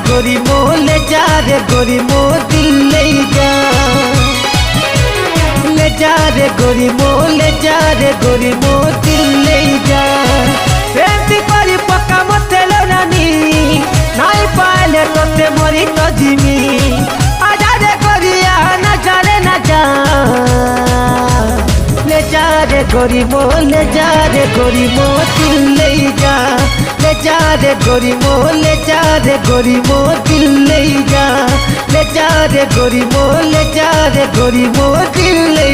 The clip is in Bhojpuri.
गोरी मो ले जा रे गोरी मो दिल ले जा, ले जा रे गोरी मो ले जा रे गोरी मो दिल ले जा। प्रेम करी पक्का मते लौरानी नाई पाले तोते मरी तो जिमी, आजा रे गोरिया ना जा रे ना जा, ले जा रे गोरी मो ले जा रे गोरी मो दिल ले जा, ले जा रे गोरी मो ले जा रे गोरी मो दिल ले जा, ले जा रे गोरी मो ले जा रे गोरी मो दिल ले